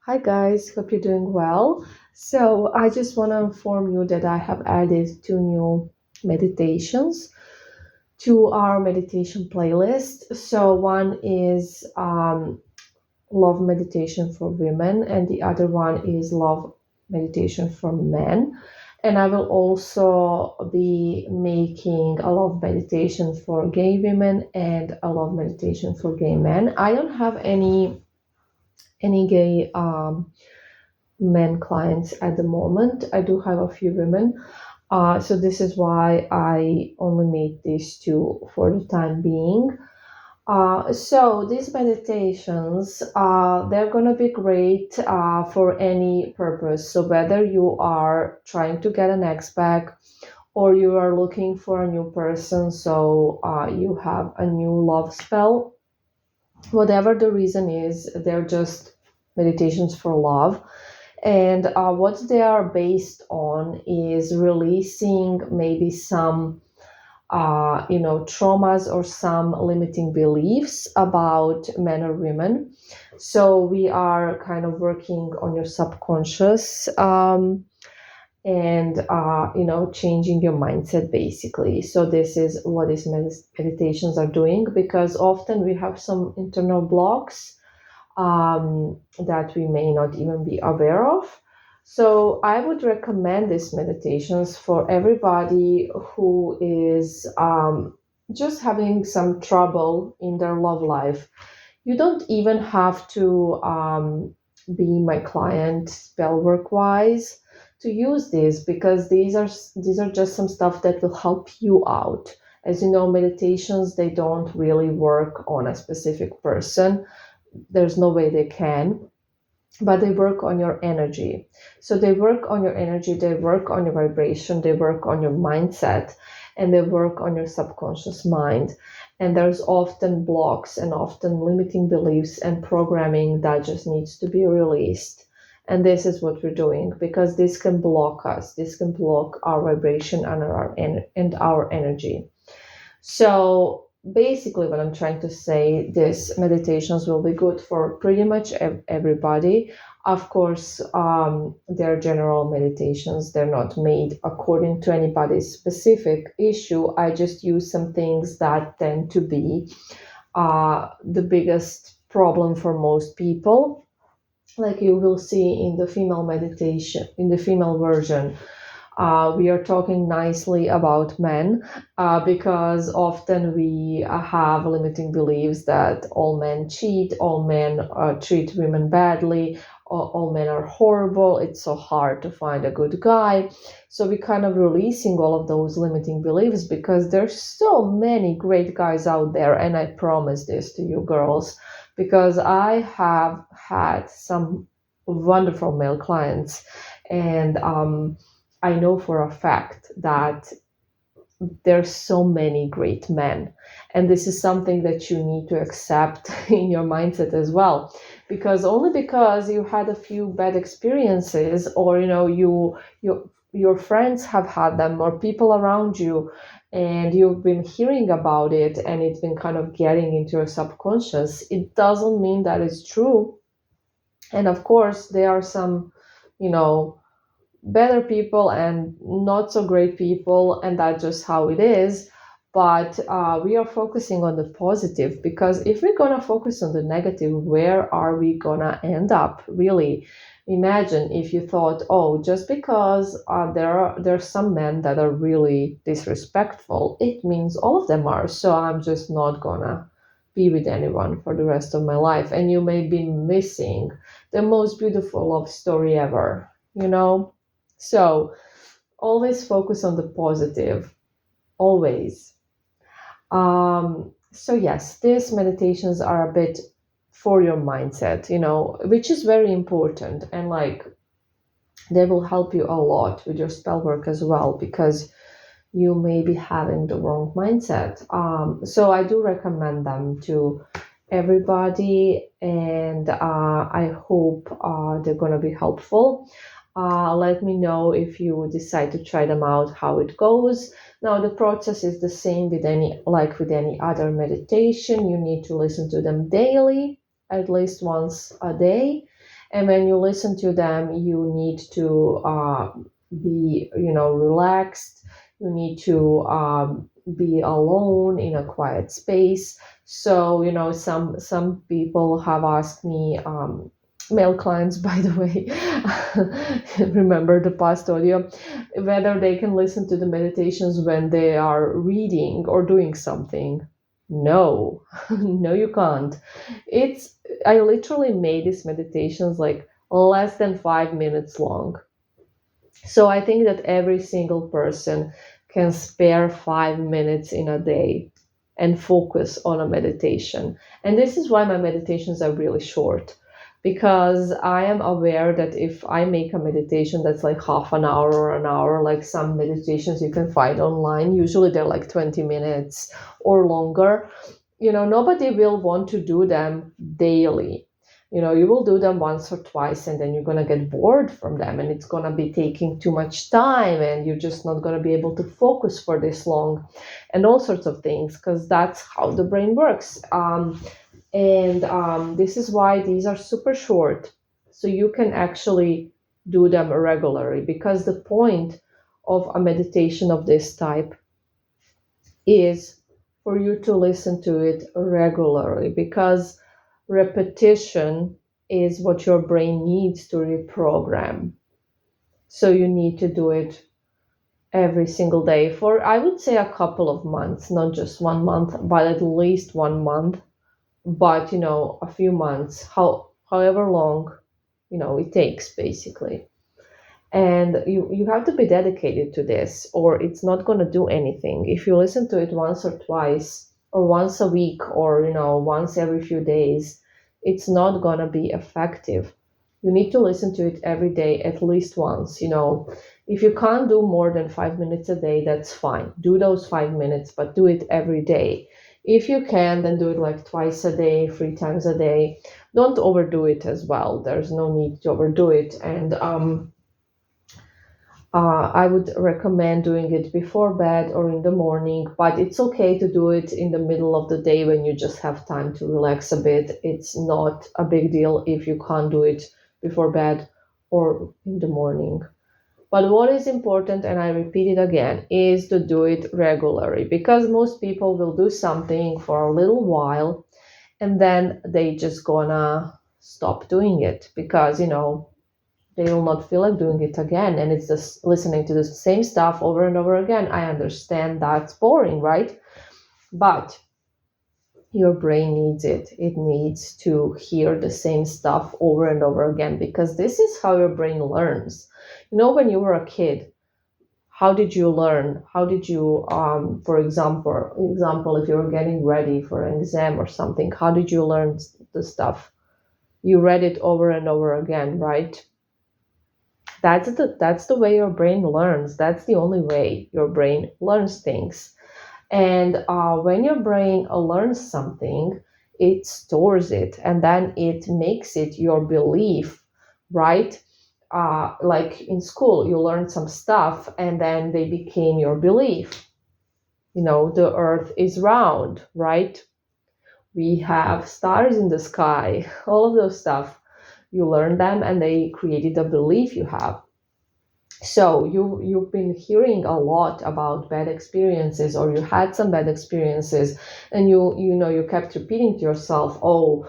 Hi guys, hope you're doing well. So I just want to inform you that I have added two new meditations to our meditation playlist. So one is love meditation for women, and the other one is love meditation for men. And I will also be making a love meditation for gay women and a love meditation for gay men. I don't have any gay men clients at the moment. I do have a few women. So this is why I only made these two for the time being. So these meditations, they're gonna be great for any purpose. So whether you are trying to get an ex back or you are looking for a new person, so you have a new love spell, whatever the reason is, they're just meditations for love. And what they are based on is releasing maybe some traumas or some limiting beliefs about men or women. So we are kind of working on your subconscious, and changing your mindset basically. So this is what these meditations are doing, because often we have some internal blocks that we may not even be aware of. So I would recommend these meditations for everybody who is just having some trouble in their love life. You don't even have to be my client spell work wise to use this, because these are just some stuff that will help you out. As you know, meditations, they don't really work on a specific person. There's no way they can, but they work on your energy. So they work on your energy, they work on your vibration, they work on your mindset, and they work on your subconscious mind. And there's often blocks and often limiting beliefs and programming that just needs to be released. And this is what we're doing, because this can block us, this can block our vibration and our energy. So basically, what I'm trying to say, these meditations will be good for pretty much everybody. Of course, they're general meditations. They're not made according to anybody's specific issue. I just use some things that tend to be the biggest problem for most people. Like you will see in the female meditation, in the female version, we are talking nicely about men, because often we have limiting beliefs that all men cheat, all men treat women badly, all men are horrible, it's so hard to find a good guy. So we kind of releasing all of those limiting beliefs, because there's so many great guys out there, and I promise this to you girls, because I have had some wonderful male clients, and I know for a fact that there's so many great men, and this is something that you need to accept in your mindset as well, because only because you had a few bad experiences, or your friends have had them, or people around you, and you've been hearing about it, and it's been kind of getting into your subconscious, it doesn't mean that it's true. And of course there are some, you know better people and not so great people, and that's just how it is. But we are focusing on the positive, because if we're gonna focus on the negative, where are we gonna end up really? Imagine if you thought, oh, just because there's some men that are really disrespectful, it means all of them are, so I'm just not gonna be with anyone for the rest of my life, and you may be missing the most beautiful love story ever, you know. So always focus on the positive, always. So yes, these meditations are a bit for your mindset, which is very important. And like, they will help you a lot with your spell work as well, because you may be having the wrong mindset. So I do recommend them to everybody, and I hope they're going to be helpful. Let me know if you decide to try them out, how it goes. Now the process is the same with any other meditation. You need to listen to them daily, at least once a day, And when you listen to them, you need to be, relaxed. You need to be alone in a quiet space. So, some people have asked me, male clients, by the way, remember the past audio, whether they can listen to the meditations when they are reading or doing something. No, no, you can't. It's I literally made these meditations like less than 5 minutes long. So I think that every single person can spare 5 minutes in a day and focus on a meditation. And this is why my meditations are really short, because I am aware that if I make a meditation that's like half an hour or an hour, like some meditations you can find online, usually they're like 20 minutes or longer, nobody will want to do them daily. You will do them once or twice and then you're going to get bored from them and it's going to be taking too much time and you're just not going to be able to focus for this long and all sorts of things, because that's how the brain works. And this is why these are super short. So you can actually do them regularly, because the point of a meditation of this type is for you to listen to it regularly, because repetition is what your brain needs to reprogram. So you need to do it every single day for, I would say, a couple of months, not just 1 month, but at least 1 month, but a few months, however long it takes, basically. And you have to be dedicated to this or it's not going to do anything. If you listen to it once or twice or once a week or once every few days, it's not going to be effective. You need to listen to it every day at least once. If you can't do more than 5 minutes a day, that's fine, do those 5 minutes, but do it every day. If you can, then do it like twice a day, 3 times a day. Don't overdo it as well. There's no need to overdo it. And I would recommend doing it before bed or in the morning, but it's okay to do it in the middle of the day when you just have time to relax a bit. It's not a big deal if you can't do it before bed or in the morning. But what is important, and I repeat it again, is to do it regularly, because most people will do something for a little while and then they just gonna stop doing it because, they will not feel like doing it again. And it's just listening to the same stuff over and over again. I understand that's boring, right? But your brain needs it. It needs to hear the same stuff over and over again, because this is how your brain learns. When you were a kid, how did you learn? How did you, for example, if you were getting ready for an exam or something, how did you learn the stuff? You read it over and over again, right? That's the way your brain learns. That's the only way your brain learns things. And when your brain learns something, it stores it and then it makes it your belief, right? Like in school, you learned some stuff and then they became your belief. The earth is round, right? We have stars in the sky, all of those stuff. You learn them and they created a belief you have. So you've been hearing a lot about bad experiences, or you had some bad experiences, and you kept repeating to yourself, "Oh,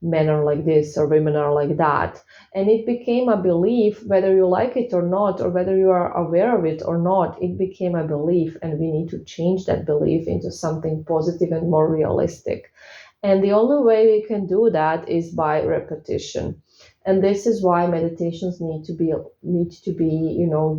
men are like this or women are like that," and it became a belief, whether you like it or not, or whether you are aware of it or not. It became a belief, and we need to change that belief into something positive and more realistic. And the only way we can do that is by repetition. And this is why meditations need to be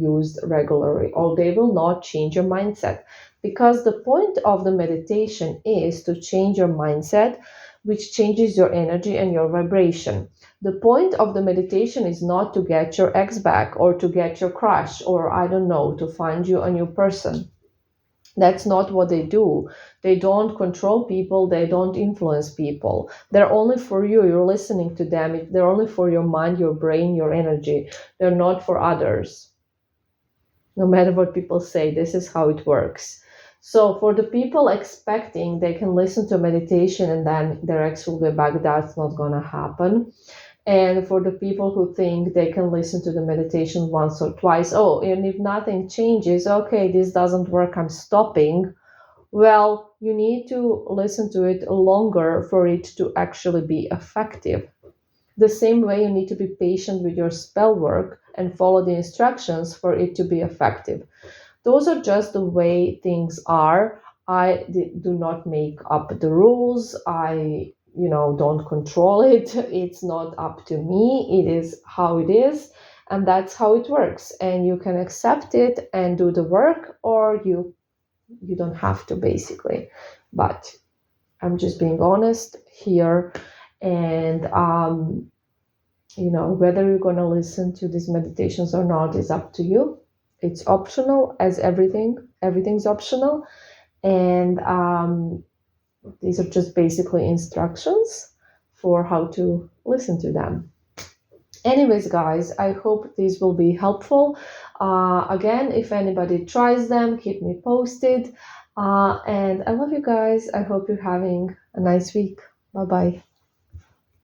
used regularly, or they will not change your mindset. Because the point of the meditation is to change your mindset, which changes your energy and your vibration. The point of the meditation is not to get your ex back or to get your crush, or I don't know, to find you a new person. That's not what they do. They don't control people, they don't influence people. They're only for you. You're listening to them. They're only for your mind, your brain, your energy. They're not for others. No matter what people say, this is how it works. So for the people expecting they can listen to meditation and then their ex will be back, that's not going to happen. And for the people who think they can listen to the meditation once or twice, oh, and if nothing changes, okay, this doesn't work, I'm stopping. Well, you need to listen to it longer for it to actually be effective. The same way you need to be patient with your spell work and follow the instructions for it to be effective. Those are just the way things are. Do not make up the rules. I, don't control it. It's not up to me. It is how it is. And that's how it works. And you can accept it and do the work, or you don't have to, basically. But I'm just being honest here. And whether you're going to listen to these meditations or not is up to you. It's optional, as everything's optional. And these are just basically instructions for how to listen to them. Anyways, guys, I hope these will be helpful. Again, if anybody tries them, keep me posted. And I love you guys. I hope you're having a nice week. Bye bye.